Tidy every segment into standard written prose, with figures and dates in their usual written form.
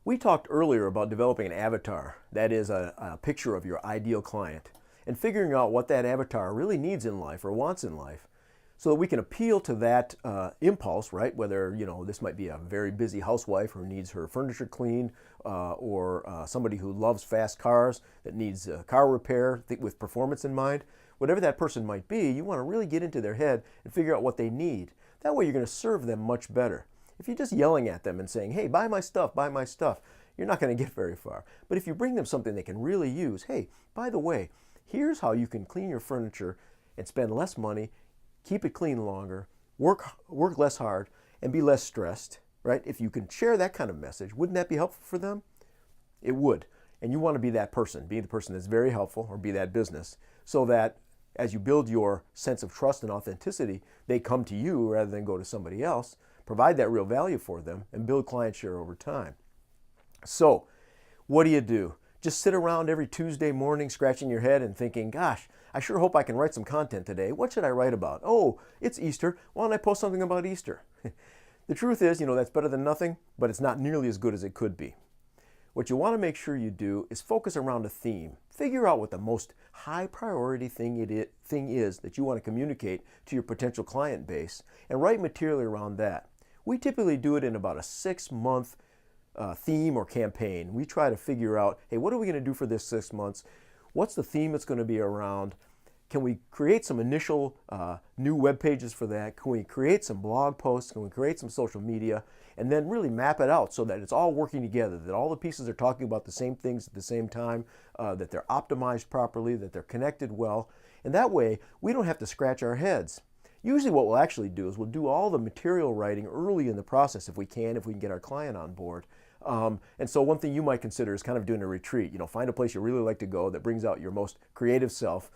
We talked earlier about developing an avatar, that is a picture of your ideal client, and figuring out what that avatar really needs in life or wants in life so that we can appeal to that impulse, right? Whether, this might be a very busy housewife who needs her furniture cleaned, or somebody who loves fast cars that needs car repair with performance in mind. Whatever that person might be, you want to really get into their head and figure out what they need. That way you're going to serve them much better. If you're just yelling at them and saying, hey, buy my stuff, you're not going to get very far. But if you bring them something they can really use, hey, by the way, here's how you can clean your furniture and spend less money, keep it clean longer, work less hard, and be less stressed, right? If you can share that kind of message, wouldn't that be helpful for them? It would. And you want to be that person, be the person that's very helpful, or be that business, so that as you build your sense of trust and authenticity, they come to you rather than go to somebody else, provide that real value for them, and build client share over time. So, what do? Just sit around every Tuesday morning scratching your head and thinking, gosh, I sure hope I can write some content today. What should I write about? Oh, it's Easter. Why don't I post something about Easter? The truth is, that's better than nothing, but it's not nearly as good as it could be. What you want to make sure you do is focus around a theme. Figure out what the most high priority thing is that you want to communicate to your potential client base and write material around that. We typically do it in about a 6-month theme or campaign. We try to figure out, hey, what are we going to do for this 6 months? What's the theme it's going to be around? Can we create some initial new web pages for that? Can we create some blog posts? Can we create some social media? And then really map it out so that it's all working together, that all the pieces are talking about the same things at the same time, that they're optimized properly, that they're connected well. And that way, we don't have to scratch our heads. Usually what we'll actually do is we'll do all the material writing early in the process if we can get our client on board. And so one thing you might consider is kind of doing a retreat. Find a place you really like to go that brings out your most creative self.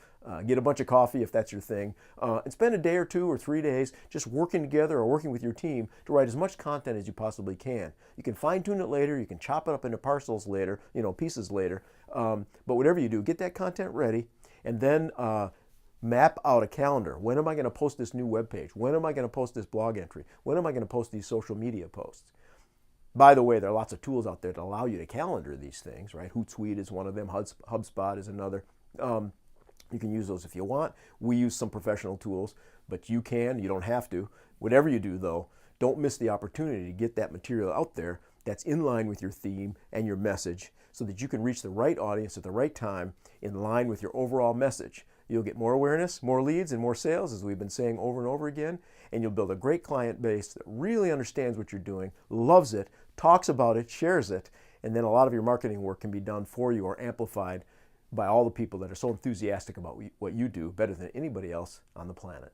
Get a bunch of coffee if that's your thing, and spend a day or 2 or 3 days just working together or working with your team to write as much content as you possibly can. You can fine tune it later, you can chop it up into parcels later, pieces later, but whatever you do, get that content ready, and then map out a calendar. When am I going to post this new web page? When am I going to post this blog entry? When am I going to post these social media posts? By the way, there are lots of tools out there to allow you to calendar these things, right? Hootsuite is one of them. HubSpot is another. You can use those if you want. We use some professional tools, but you don't have to. Whatever you do, though, don't miss the opportunity to get that material out there that's in line with your theme and your message so that you can reach the right audience at the right time in line with your overall message. You'll get more awareness, more leads, and more sales, as we've been saying over and over again, and you'll build a great client base that really understands what you're doing, loves it, talks about it, shares it, and then a lot of your marketing work can be done for you or amplified by all the people that are so enthusiastic about what you do better than anybody else on the planet.